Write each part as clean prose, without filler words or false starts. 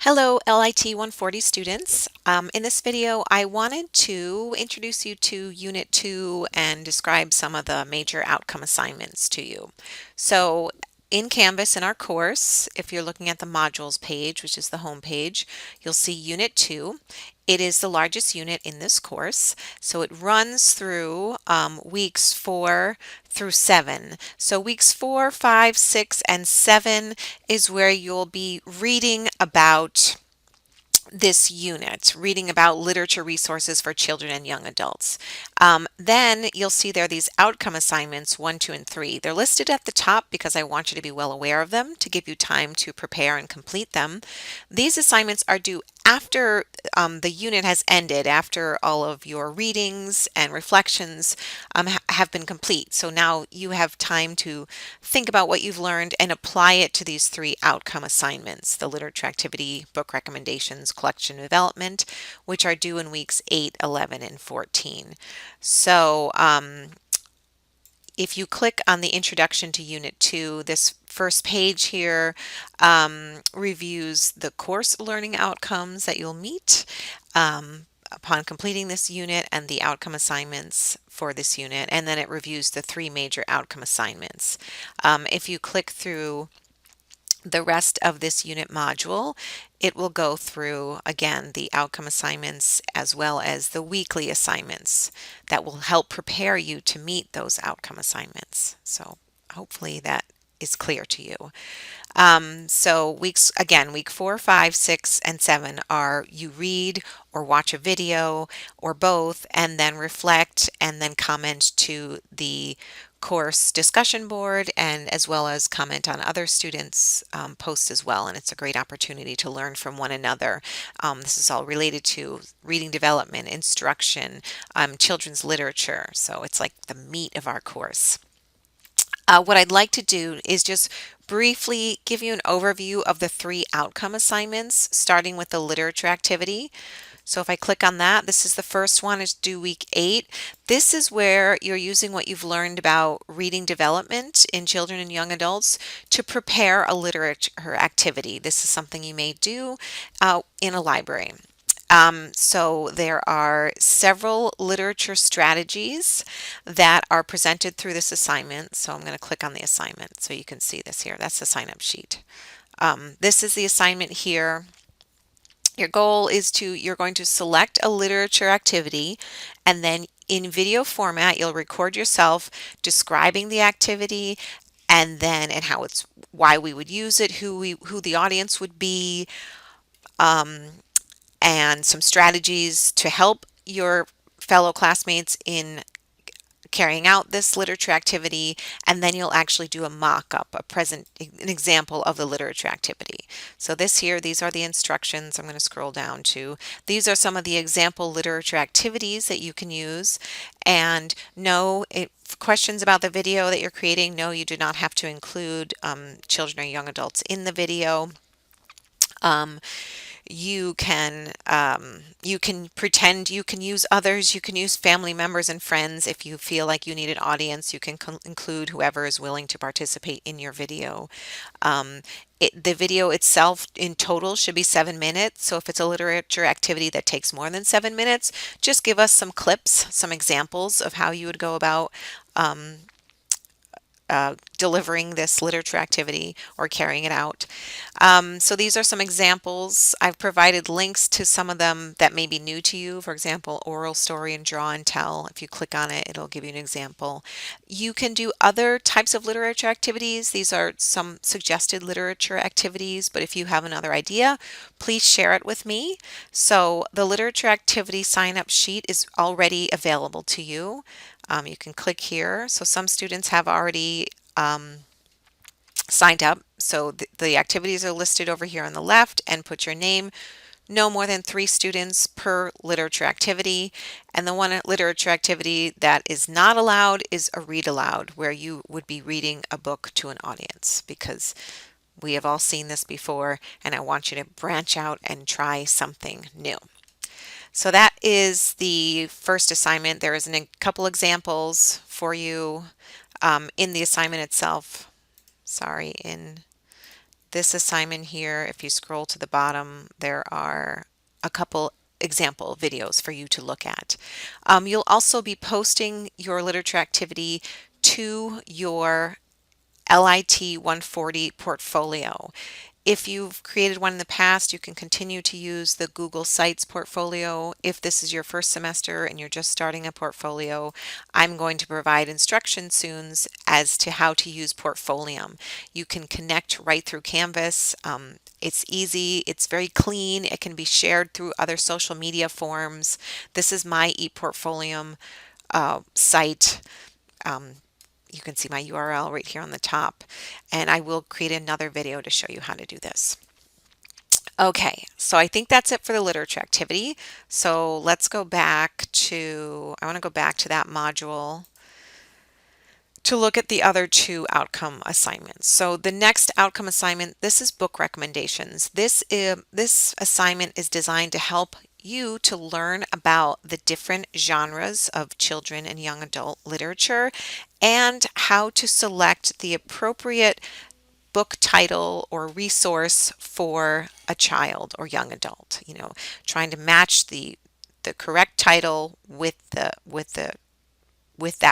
Hello, LIT 140 students. In this video, I wanted to introduce you to Unit 2 and describe some of the major outcome assignments to you. So in Canvas in our course, if you're looking at the modules page, which is the home page, you'll see Unit 2. It is the largest unit in this course, so it runs through weeks 4 through 7. So weeks 4, 5, 6, and 7 is where you'll be reading about this unit, reading about literature resources for children and young adults. Then you'll see there are these outcome assignments 1, 2, and 3. They're listed at the top because I want you to be well aware of them to give you time to prepare and complete them. These assignments are due after the unit has ended, after all of your readings and reflections have been complete. So now you have time to think about what you've learned and apply it to these 3 outcome assignments: the literature activity, book recommendations, collection development, which are due in weeks 8, 11, and 14. So if you click on the introduction to Unit 2, this first page here reviews the course learning outcomes that you'll meet upon completing this unit and the outcome assignments for this unit, and then it reviews the 3 major outcome assignments. If you click through the rest of this unit module, it will go through again the outcome assignments as well as the weekly assignments that will help prepare you to meet those outcome assignments. So hopefully that is clear to you. So weeks, again, week 4, 5, 6, and 7 are you read or watch a video or both, and then reflect and then comment to the course discussion board, and as well as comment on other students' posts as well. And it's a great opportunity to learn from one another. This is all related to reading development, instruction, children's literature. So it's like the meat of our course. What I'd like to do is just briefly give you an overview of the 3 outcome assignments, starting with the literature activity. So if I click on that, this is the first one. It's due week 8. This is where you're using what you've learned about reading development in children and young adults to prepare a literature activity. This is something you may do in a library. So there are several literature strategies that are presented through this assignment. So I'm going to click on the assignment so you can see this here. That's the sign-up sheet. This is the assignment here. Your goal is you're going to select a literature activity, and then in video format, you'll record yourself describing the activity and how why we would use it, who the audience would be, and some strategies to help your fellow classmates in carrying out this literature activity, and then you'll actually do a mock-up, an example of the literature activity. So these are the instructions. I'm going to scroll down to, these are some of the example literature activities that you can use. And no, questions about the video that you're creating, no, you do not have to include children or young adults in the video. You can pretend you can use others. You can use family members and friends. If you feel like you need an audience, you can include whoever is willing to participate in your video. The video itself in total should be 7 minutes. So if it's a literature activity that takes more than 7 minutes, just give us some clips, some examples of how you would go about delivering this literature activity or carrying it out. So these are some examples. I've provided links to some of them that may be new to you. For example, oral story and draw and tell. If you click on it, it'll give you an example. You can do other types of literature activities. These are some suggested literature activities, but if you have another idea, please share it with me. So the literature activity sign-up sheet is already available to you. You can click here. So some students have already signed up. So the activities are listed over here on the left, and put your name. No more than 3 students per literature activity. And the one literature activity that is not allowed is a read aloud, where you would be reading a book to an audience, because we have all seen this before, and I want you to branch out and try something new. So that is the first assignment. There is a couple examples for you in the assignment itself. Sorry, in this assignment here, if you scroll to the bottom, there are a couple example videos for you to look at. You'll also be posting your literature activity to your LIT 140 portfolio. If you've created one in the past, you can continue to use the Google Sites portfolio. If this is your first semester and you're just starting a portfolio, I'm going to provide instructions soon as to how to use Portfolium. You can connect right through Canvas. It's easy, it's very clean, it can be shared through other social media forms. This is my ePortfolium site. Um, you can see my URL right here on the top, and I will create another video to show you how to do this. Okay, so I think that's it for the literature activity. So let's go back to, I want to go back to that module to look at the other two outcome assignments. So the next outcome assignment, this is book recommendations. This assignment is designed to help you to learn about the different genres of children and young adult literature and how to select the appropriate book title or resource for a child or young adult. Trying to match the correct title with that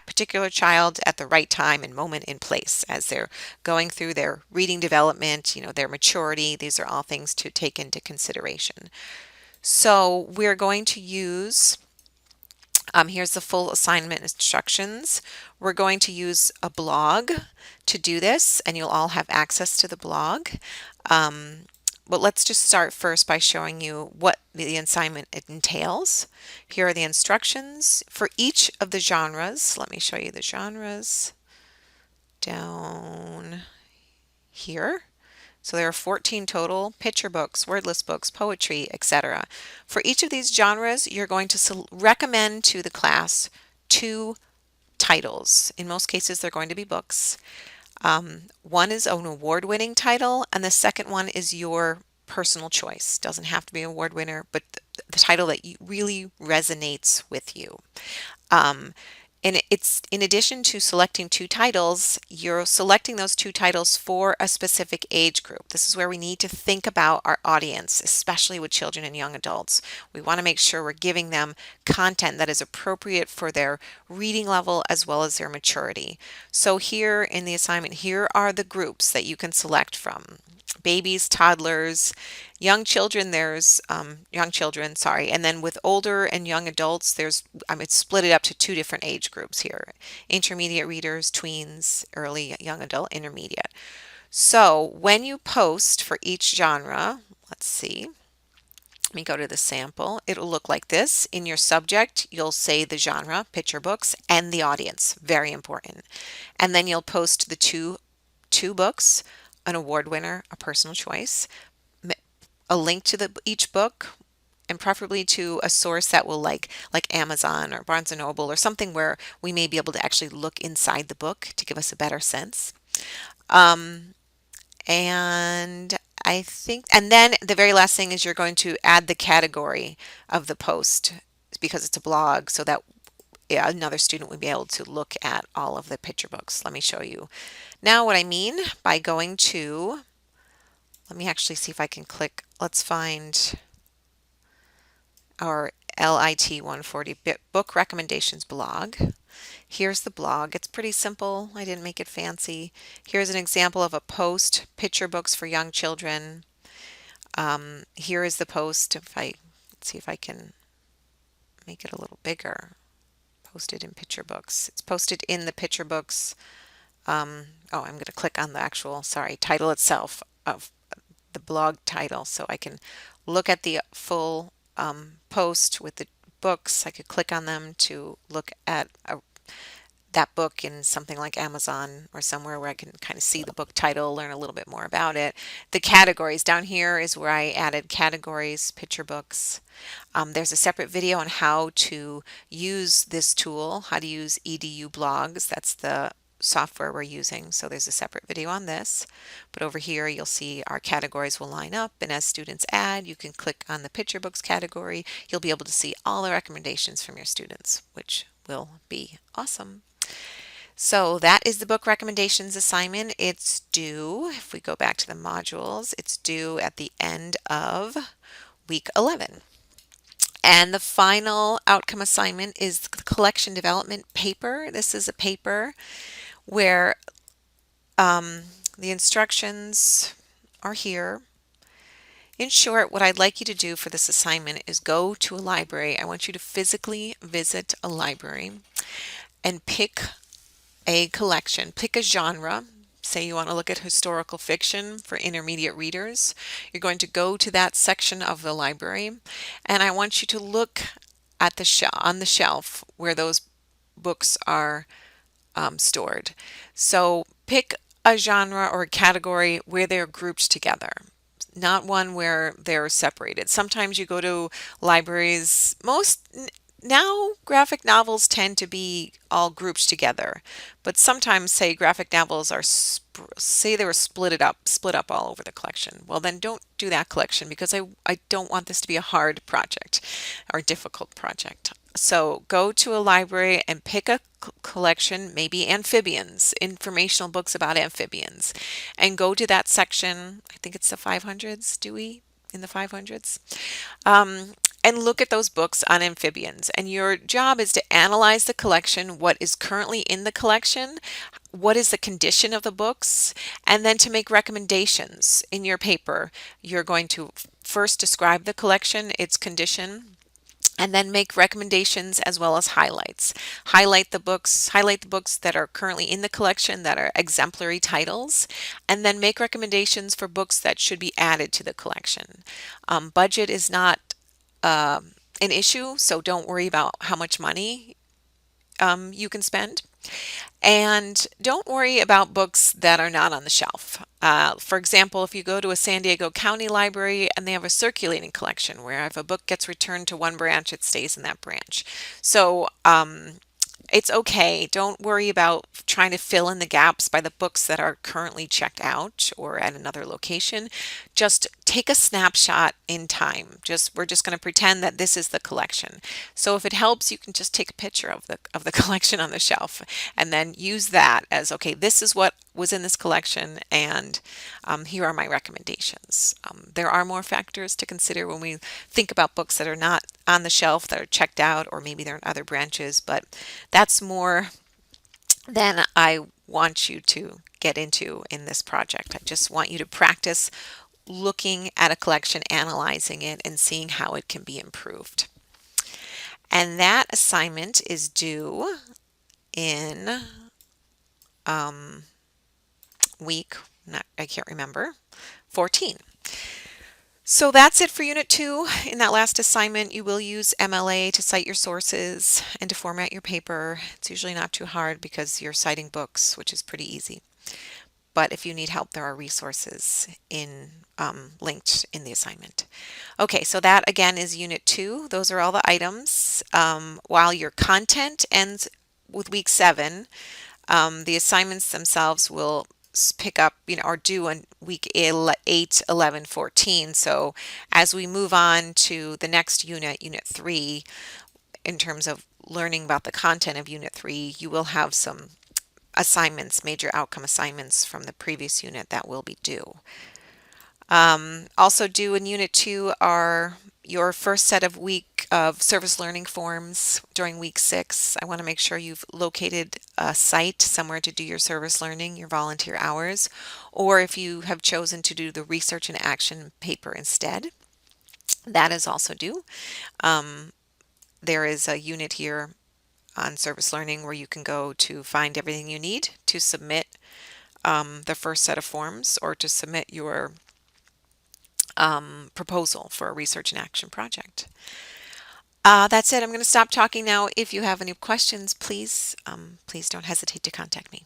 particular child at the right time and moment and place as they're going through their reading development, their maturity. These are all things to take into consideration. So we're going to use, here's the full assignment instructions. We're going to use a blog to do this, and you'll all have access to the blog. But let's just start first by showing you what the assignment entails. Here are the instructions for each of the genres. Let me show you the genres down here. So there are 14 total: picture books, wordless books, poetry, etc. For each of these genres, you're going to recommend to the class 2 titles. In most cases, they're going to be books. One is an award-winning title, and the second one is your personal choice. Doesn't have to be an award winner, but the title that really resonates with you. And it's in addition to selecting 2 titles, you're selecting those 2 titles for a specific age group. This is where we need to think about our audience, especially with children and young adults. We want to make sure we're giving them content that is appropriate for their reading level as well as their maturity. So here in the assignment, here are the groups that you can select from. Babies, toddlers, young children, there's young children, sorry, and then with older and young adults, there's it's split it up to 2 different age groups here: intermediate readers, tweens, early young adult, intermediate. So when you post for each genre, let's see, let me go to the sample. It'll look like this. In your subject, you'll say the genre, picture books, and the audience, very important. And then you'll post the two books, an award winner, a personal choice, a link to each book, and preferably to a source that will like Amazon or Barnes& Noble or something where we may be able to actually look inside the book to give us a better sense. And I think, and then the very last thing is you're going to add the category of the post because it's a blog, so that another student would be able to look at all of the picture books. Let me show you now what I mean by going to, let me actually see if I can click, let's find our LIT 140 book recommendations blog. Here's the blog. It's pretty simple. I didn't make it fancy. Here's an example of a post, picture books for young children. Here is the post. Let's see if I can make it a little bigger. Posted in picture books. It's posted in the picture books. I'm going to click on the actual, title itself of the blog title so I can look at the full post with the books. I could click on them to look at that book in something like Amazon or somewhere where I can kind of see the book title, learn a little bit more about it. The categories down here is where I added categories, picture books. There's a separate video on how to use this tool, how to use EDU blogs. That's the software we're using. So there's a separate video on this. But over here you'll see our categories will line up, and as students add, you can click on the picture books category. You'll be able to see all the recommendations from your students, which will be awesome. So that is the book recommendations assignment. It's due, if we go back to the modules, it's due at the end of week 11. And the final outcome assignment is the collection development paper. This is a paper where the instructions are here. In short, what I'd like you to do for this assignment is go to a library. I want you to physically visit a library and pick a collection, pick a genre. Say you want to look at historical fiction for intermediate readers. You're going to go to that section of the library, and I want you to look at the on the shelf where those books are stored. So pick a genre or a category where they're grouped together, not one where they're separated. Sometimes you go to libraries, now graphic novels tend to be all grouped together, but sometimes say graphic novels are say they were split up all over the collection. Well, then don't do that collection because I don't want this to be a hard project or difficult project. So go to a library and pick a collection, maybe amphibians, informational books about amphibians, and go to that section. I think it's the 500s, Dewey, in the 500s. And look at those books on amphibians. And your job is to analyze the collection, what is currently in the collection, what is the condition of the books, and then to make recommendations in your paper. You're going to first describe the collection, its condition, and then make recommendations as well as highlights. Highlight the books that are currently in the collection that are exemplary titles, and then make recommendations for books that should be added to the collection. Budget is not an issue, so don't worry about how much money you can spend. And don't worry about books that are not on the shelf. For example, if you go to a San Diego County library and they have a circulating collection where if a book gets returned to one branch, it stays in that branch. So it's okay. Don't worry about trying to fill in the gaps by the books that are currently checked out or at another location. Just take a snapshot in time. We're just going to pretend that this is the collection. So if it helps, you can just take a picture of the collection on the shelf and then use that as, okay, this is what was in this collection, and here are my recommendations. There are more factors to consider when we think about books that are not on the shelf, that are checked out, or maybe they're in other branches, but that's more than I want you to get into in this project. I just want you to practice looking at a collection, analyzing it, and seeing how it can be improved. And that assignment is due in I can't remember, 14. So that's it for Unit 2. In that last assignment, you will use MLA to cite your sources and to format your paper. It's usually not too hard because you're citing books, which is pretty easy. But if you need help, there are resources linked in the assignment. Okay, so that again is Unit 2. Those are all the items. While your content ends with week 7, the assignments themselves will pick up, are due on week 8, 11, 14. So as we move on to the next unit, Unit 3, in terms of learning about the content of Unit 3, you will have some assignments, major outcome assignments from the previous unit that will be due. Also due in Unit 2 are your first set of service learning forms during week 6. I want to make sure you've located a site somewhere to do your service learning, your volunteer hours, or if you have chosen to do the research and action paper instead. That is also due. There is a unit here on service learning where you can go to find everything you need to submit the first set of forms or to submit your proposal for a research and action project. That's it. I'm going to stop talking now. If you have any questions, please don't hesitate to contact me.